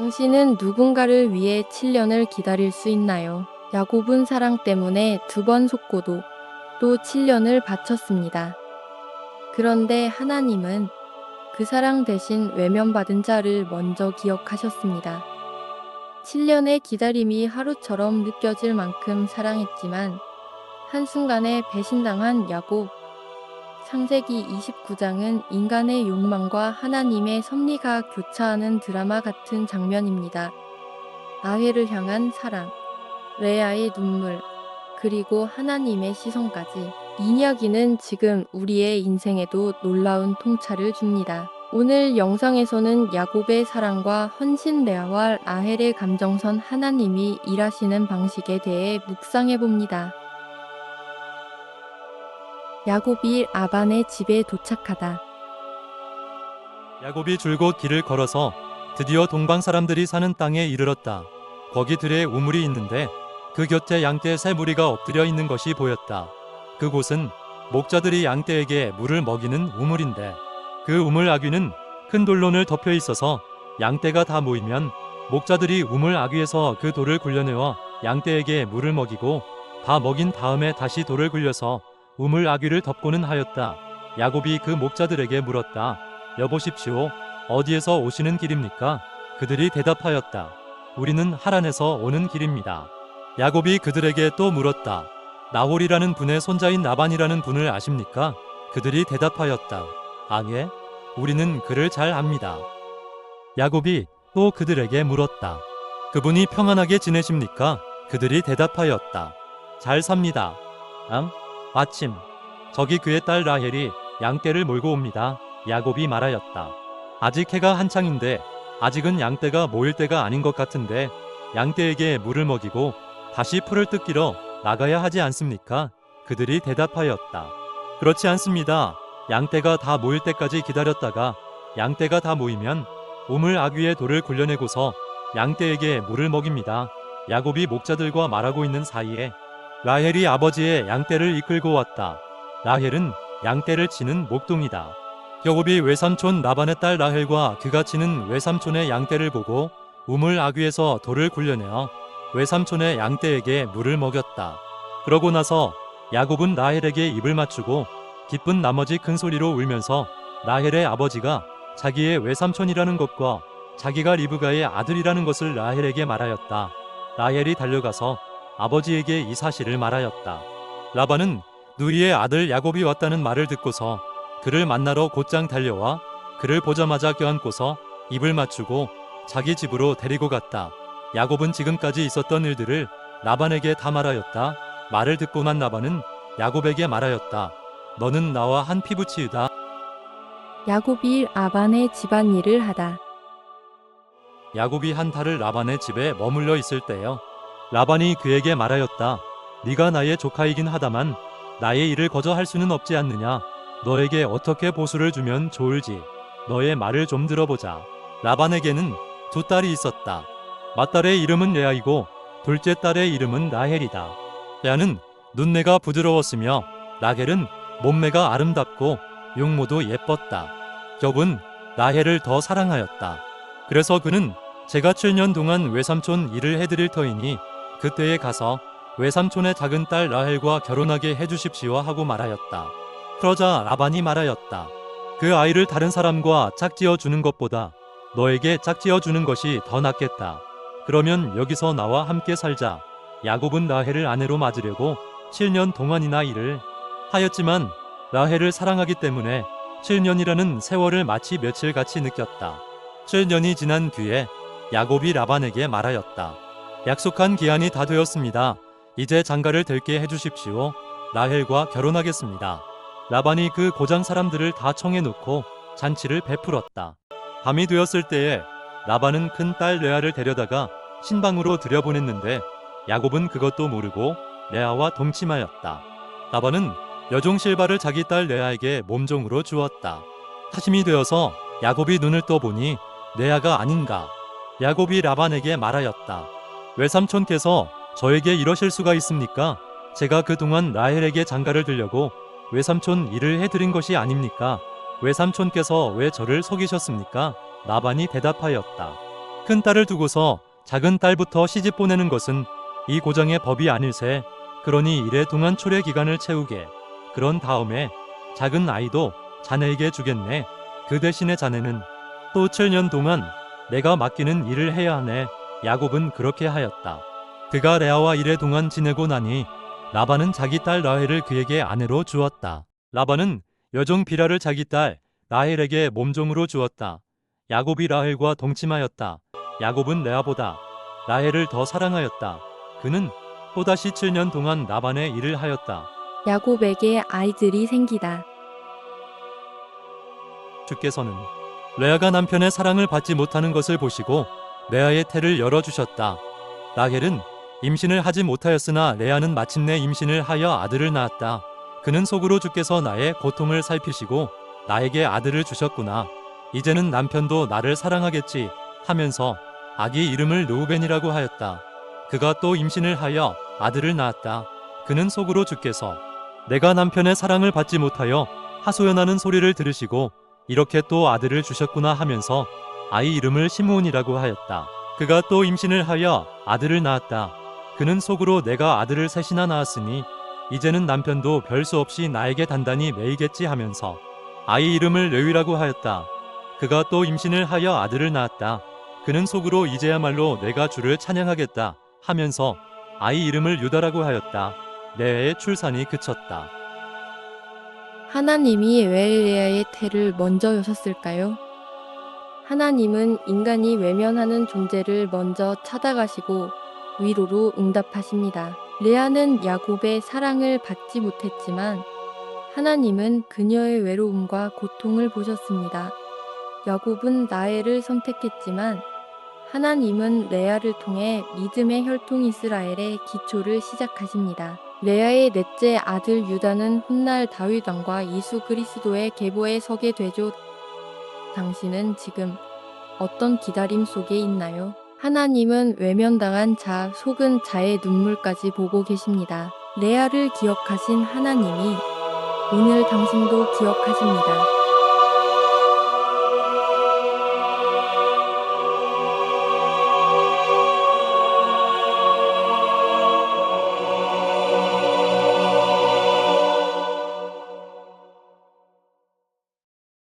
당신은 누군가를 위해 7년을 기다릴 수 있나요? 야곱은 사랑 때문에 2번 속고도 또 7년을 바쳤습니다. 그런데 하나님은 그 사랑 대신 외면받은 자를 먼저 기억하셨습니다. 7년의 기다림이 하루처럼 느껴질 만큼 사랑했지만 한순간에 배신당한 야곱. 창세기 29장은 인간의 욕망과 하나님의 섭리가 교차하는 드라마 같은 장면입니다. 라헬을 향한 사랑, 레아의 눈물, 그리고 하나님의 시선까지. 이 이야기는 지금 우리의 인생에도 놀라운 통찰을 줍니다. 오늘 영상에서는 야곱의 사랑과 헌신 레아와 라헬의 감정선 하나님이 일하시는 방식에 대해 묵상해 봅니다. 야곱이 라반의 집에 도착하다. 야곱이 줄곧 길을 걸어서 드디어 동방 사람들이 사는 땅에 이르렀다. 거기 들에 우물이 있는데 그 곁에 양떼 세 무리가 엎드려 있는 것이 보였다. 그곳은 목자들이 양떼에게 물을 먹이는 우물인데 그 우물 아귀는 큰 돌론을 덮여 있어서 양떼가 다 모이면 목자들이 우물 아귀에서 그 돌을 굴려내어 양떼에게 물을 먹이고 다 먹인 다음에 다시 돌을 굴려서 우물 아귀를 덮고는 하였다. 야곱이 그 목자들에게 물었다. 여보십시오. 어디에서 오시는 길입니까? 그들이 대답하였다. 우리는 하란에서 오는 길입니다. 야곱이 그들에게 또 물었다. 나홀이라는 분의 손자인 라반이라는 분을 아십니까? 그들이 대답하였다. 아예, 우리는 그를 잘 압니다. 야곱이 또 그들에게 물었다. 그분이 평안하게 지내십니까? 그들이 대답하였다. 잘 삽니다. 마침 저기 그의 딸 라헬이 양떼를 몰고 옵니다. 야곱이 말하였다. 아직 해가 한창인데 아직은 양떼가 모일 때가 아닌 것 같은데 양떼에게 물을 먹이고 다시 풀을 뜯기러 나가야 하지 않습니까? 그들이 대답하였다. 그렇지 않습니다. 양떼가 다 모일 때까지 기다렸다가 양떼가 다 모이면 우물 아귀에 돌을 굴려내고서 양떼에게 물을 먹입니다. 야곱이 목자들과 말하고 있는 사이에 라헬이 아버지의 양떼를 이끌고 왔다. 라헬은 양떼를 치는 목동이다. 야곱이 외삼촌 라반의 딸 라헬과 그가 치는 외삼촌의 양떼를 보고 우물 아귀에서 돌을 굴려내어 외삼촌의 양떼에게 물을 먹였다. 그러고 나서 야곱은 라헬에게 입을 맞추고 기쁜 나머지 큰 소리로 울면서 라헬의 아버지가 자기의 외삼촌이라는 것과 자기가 리브가의 아들이라는 것을 라헬에게 말하였다. 라헬이 달려가서 아버지에게 이 사실을 말하였다. 라반은 누이의 아들 야곱이 왔다는 말을 듣고서 그를 만나러 곧장 달려와 그를 보자마자 껴안고서 입을 맞추고 자기 집으로 데리고 갔다. 야곱은 지금까지 있었던 일들을 라반에게 다 말하였다. 말을 듣고 난 라반은 야곱에게 말하였다. 너는 나와 한 피부치이다. 야곱이 라반의 집안일을 하다. 야곱이 한 달을 라반의 집에 머물러 있을 때요. 라반이 그에게 말하였다. 네가 나의 조카이긴 하다만 나의 일을 거저 할 수는 없지 않느냐. 너에게 어떻게 보수를 주면 좋을지 너의 말을 좀 들어보자. 라반에게는 2딸이 있었다. 맏딸의 이름은 레아이고 둘째 딸의 이름은 라헬이다. 레아는 눈매가 부드러웠으며 라헬은 몸매가 아름답고 용모도 예뻤다. 야곱은 라헬을 더 사랑하였다. 그래서 그는 제가 7년 동안 외삼촌 일을 해드릴 터이니 그때에 가서 외삼촌의 작은 딸 라헬과 결혼하게 해주십시오 하고 말하였다. 그러자 라반이 말하였다. 그 아이를 다른 사람과 짝지어 주는 것보다 너에게 짝지어 주는 것이 더 낫겠다. 그러면 여기서 나와 함께 살자. 야곱은 라헬을 아내로 맞으려고 7년 동안이나 일을 하였지만 라헬을 사랑하기 때문에 7년이라는 세월을 마치 며칠같이 느꼈다. 7년이 지난 뒤에 야곱이 라반에게 말하였다. 약속한 기한이 다 되었습니다. 이제 장가를 들게 해주십시오. 라헬과 결혼하겠습니다. 라반이 그 고장 사람들을 다 청해놓고 잔치를 베풀었다. 밤이 되었을 때에 라반은 큰 딸 레아를 데려다가 신방으로 들여보냈는데 야곱은 그것도 모르고 레아와 동침하였다. 라반은 여종 실바를 자기 딸 레아에게 몸종으로 주었다. 타심이 되어서 야곱이 눈을 떠보니 레아가 아닌가. 야곱이 라반에게 말하였다. 외삼촌께서 저에게 이러실 수가 있습니까? 제가 그동안 라헬에게 장가를 들려고 외삼촌 일을 해드린 것이 아닙니까? 외삼촌께서 왜 저를 속이셨습니까? 라반이 대답하였다. 큰 딸을 두고서 작은 딸부터 시집 보내는 것은 이 고정의 법이 아닐세. 그러니 이래 동안 초래 기간을 채우게. 그런 다음에 작은 아이도 자네에게 주겠네. 그 대신에 자네는 또 7년 동안 내가 맡기는 일을 해야 하네. 야곱은 그렇게 하였다. 그가 레아와 이래 동안 지내고 나니 라반은 자기 딸 라헬을 그에게 아내로 주었다. 라반은 여종 비라를 자기 딸 라헬에게 몸종으로 주었다. 야곱이 라헬과 동침하였다. 야곱은 레아보다 라헬을 더 사랑하였다. 그는 또다시 7년 동안 라반의 일을 하였다. 야곱에게 아이들이 생기다. 주께서는 레아가 남편의 사랑을 받지 못하는 것을 보시고 레아의 태를 열어주셨다. 라헬은 임신을 하지 못하였으나 레아는 마침내 임신을 하여 아들을 낳았다. 그는 속으로 주께서 나의 고통을 살피시고 나에게 아들을 주셨구나. 이제는 남편도 나를 사랑하겠지 하면서 아기 이름을 르우벤이라고 하였다. 그가 또 임신을 하여 아들을 낳았다. 그는 속으로 주께서 내가 남편의 사랑을 받지 못하여 하소연하는 소리를 들으시고 이렇게 또 아들을 주셨구나 하면서 아이 이름을 시므온이라고 하였다. 그가 또 임신을 하여 아들을 낳았다. 그는 속으로 내가 아들을 셋이나 낳았으니 이제는 남편도 별 수 없이 나에게 단단히 매이겠지 하면서 아이 이름을 레위라고 하였다. 그가 또 임신을 하여 아들을 낳았다. 그는 속으로 이제야말로 내가 주를 찬양하겠다 하면서 아이 이름을 유다라고 하였다. 레아의 출산이 그쳤다. 하나님이 왜 레아의 태를 먼저 여셨을까요? 하나님은 인간이 외면하는 존재를 먼저 찾아가시고 위로로 응답하십니다. 레아는 야곱의 사랑을 받지 못했지만 하나님은 그녀의 외로움과 고통을 보셨습니다. 야곱은 라헬을 선택했지만 하나님은 레아를 통해 믿음의 혈통 이스라엘의 기초를 시작하십니다. 레아의 넷째 아들 유다는 훗날 다윗 왕과 예수 그리스도의 계보에 서게 되죠. 당신은 지금 어떤 기다림 속에 있나요? 하나님은 외면당한 자, 속은 자의 눈물까지 보고 계십니다. 레아를 기억하신 하나님이 오늘 당신도 기억하십니다.